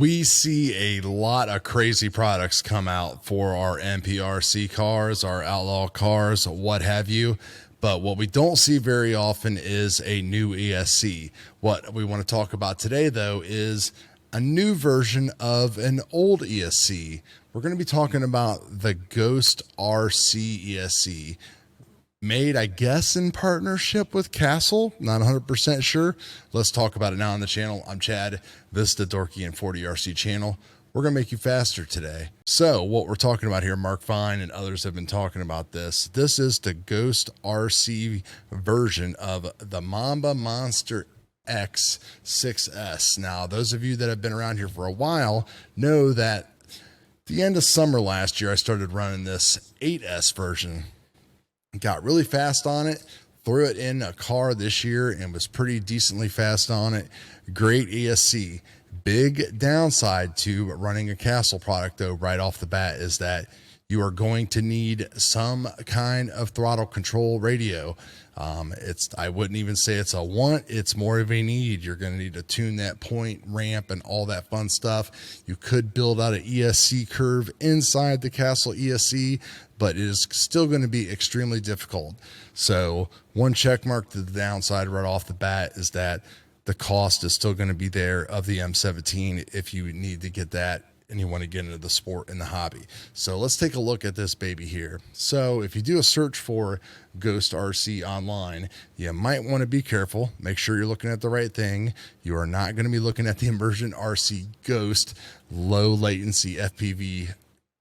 We see a lot of crazy products come out for our NPRC cars, our outlaw cars, what have you. But what we don't see very often is a new ESC. What we want to talk about today, though, is a new version of an old ESC. We're going to be talking about the Ghost RC ESC. Made, I guess, in partnership with Castle. Not 100% sure. Let's talk about it now on the channel. I'm Chad. This is the Dorky and 40RC channel. We're going to make you faster today. So what we're talking about here, Mark Vine and others have been talking about this. This is the Ghost RC version of the Mamba Monster X 6S. Now, those of you that have been around here for a while know that the end of summer last year, I started running this 8S version. Got really fast on it, threw it in a car this year and was pretty decently fast on it. Great ESC. Big downside to running a Castle product, though, right off the bat, is that you are going to need some kind of throttle control radio. I wouldn't even say it's a want, it's more of a need. You're going to need to tune that point ramp and all that fun stuff. You could build out an ESC curve inside the Castle ESC, but it is still going to be extremely difficult. So one check mark to the downside right off the bat is that the cost is still going to be there of the M17 if you need to get that and you want to get into the sport and the hobby. So let's take a look at this baby here. So if you do a search for Ghost RC online, you might want to be careful. Make sure you're looking at the right thing. You are not going to be looking at the Immersion RC Ghost low latency FPV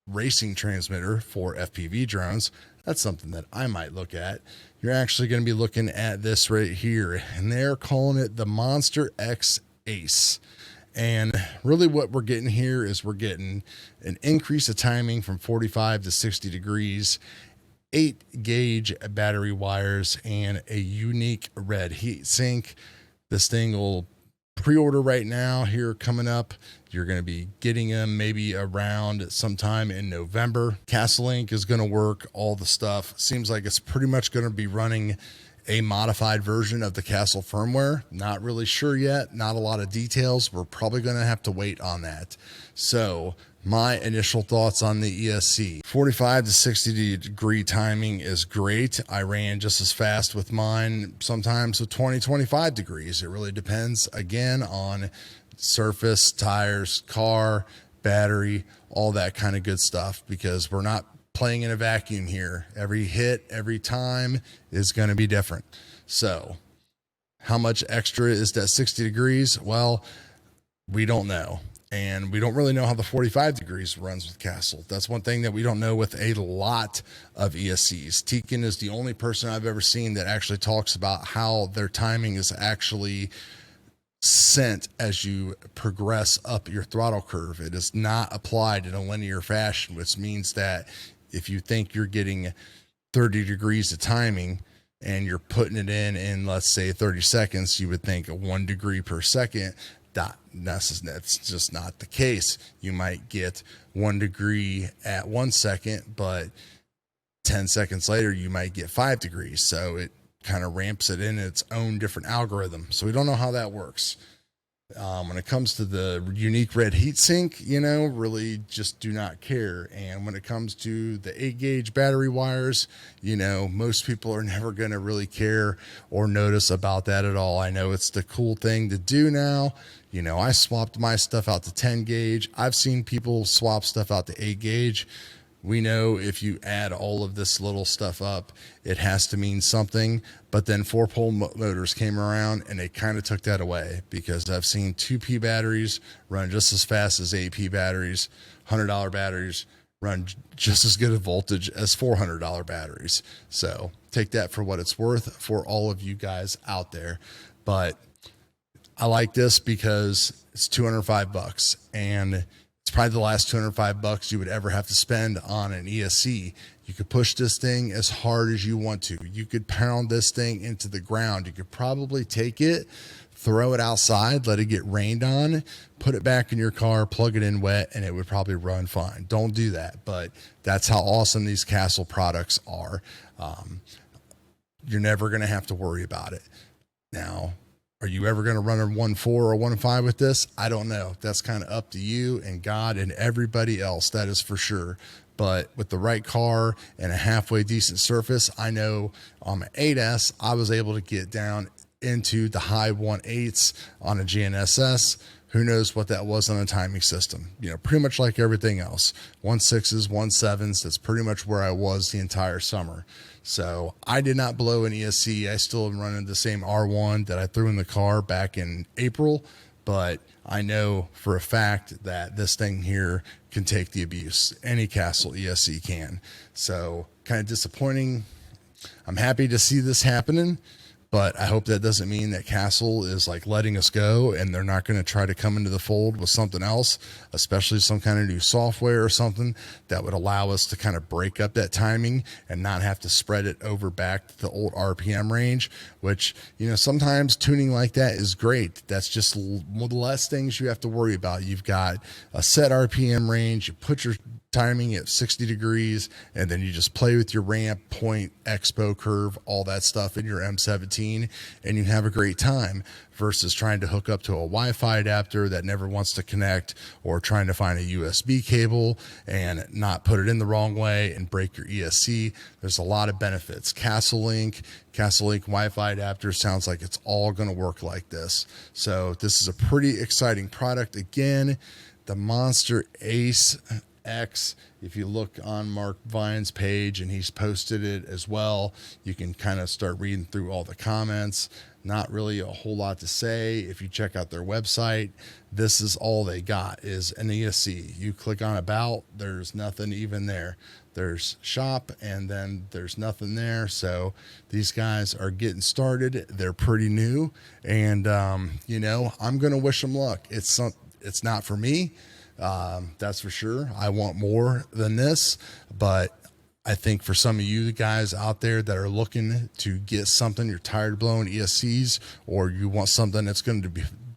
racing transmitter for FPV drones. That's something that I might look at. You're actually going to be looking at this right here, and they're calling it the Monster X Ace. And really what we're getting here is we're getting an increase of timing from 45 to 60 degrees, 8 gauge battery wires, and a unique red heat sink. This thing will pre-order right now here coming up. You're going to be getting them maybe around sometime in November. Castle Link is going to work all the stuff. Seems like it's pretty much going to be running a modified version of the Castle firmware. Not really sure yet. Not a lot of details. We're probably going to have to wait on that. So my initial thoughts on the ESC: 45 to 60 degree timing is great. I ran just as fast with mine, sometimes with 20-25 degrees. It really depends, again, on surface, tires, car, battery, all that kind of good stuff, because we're not playing in a vacuum here. Every hit, every time is going to be different. So how much extra is that 60 degrees? Well, we don't know. And we don't really know how the 45 degrees runs with Castle. That's one thing that we don't know with a lot of ESCs. Tekin is the only person I've ever seen that actually talks about how their timing is actually sent as you progress up your throttle curve. It is not applied in a linear fashion, which means that if you think you're getting 30 degrees of timing and you're putting it in, let's say 30 seconds, you would think 1 degree per second. That's just not the case. You might get 1 degree at 1 second, but 10 seconds later, you might get 5 degrees. So it kind of ramps it in its own different algorithm. So we don't know how that works. When it comes to the unique red heat sink, really just do not care. And when it comes to the 8 gauge battery wires, most people are never going to really care or notice about that at all. I know it's the cool thing to do now. I swapped my stuff out to 10 gauge. I've seen people swap stuff out to 8 gauge. We know if you add all of this little stuff up, it has to mean something. But then 4-pole motors came around and they kind of took that away, because I've seen 2P batteries run just as fast as 8P batteries. $100 batteries run just as good a voltage as $400 batteries. So take that for what it's worth for all of you guys out there. But I like this because it's $205, and it's probably the last $205 you would ever have to spend on an ESC. You could push this thing as hard as you want to. You could pound this thing into the ground. You could probably take it, throw it outside, let it get rained on, put it back in your car, plug it in wet, and it would probably run fine. Don't do that, but that's how awesome these Castle products are. You're never going to have to worry about it. Now, Are you ever going to run a 1.4 or 1.5 with this? I don't know. That's kind of up to you and God and everybody else. That is for sure. But with the right car and a halfway decent surface, I know on my 8S, I was able to get down into the high 1.8s on a GNSS. Who knows what that was on a timing system? You know, pretty much like everything else. 1.6s, 1.7s, that's pretty much where I was the entire summer. So I did not blow an ESC. I still am running the same R1 that I threw in the car back in April, but I know for a fact that this thing here can take the abuse. Any Castle ESC can. So kind of disappointing. I'm happy to see this happening, but I hope that doesn't mean that Castle is like letting us go and they're not going to try to come into the fold with something else, especially some kind of new software or something that would allow us to kind of break up that timing and not have to spread it over back to the old RPM range, which, you know, sometimes tuning like that is great. That's just one of the less things you have to worry about. You've got a set RPM range, you put your timing at 60 degrees, and then you just play with your ramp, point, expo, curve, all that stuff in your M17, and you have a great time, versus trying to hook up to a Wi-Fi adapter that never wants to connect, or trying to find a USB cable and not put it in the wrong way and break your ESC. There's a lot of benefits. Castle Link Wi-Fi adapter sounds like it's all going to work like this. So this is a pretty exciting product. Again, the Monster Ace X, if you look on Mark Vine's page, and he's posted it as well, you can kind of start reading through all the comments. Not really a whole lot to say. If you check out their website, this is all they got is an ESC. You click on about, there's nothing even there. There's shop, and then there's nothing there. So these guys are getting started. They're pretty new, and you know, I'm gonna wish them luck. It's not for me. That's for sure. I want more than this, but I think for some of you guys out there that are looking to get something, you're tired of blowing ESCs, or you want something that's going to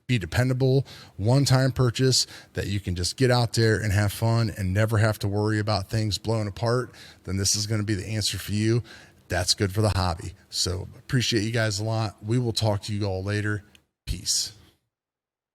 be dependable, one-time purchase that you can just get out there and have fun and never have to worry about things blowing apart, then this is going to be the answer for you. That's good for the hobby. So appreciate you guys a lot. We will talk to you all later. Peace.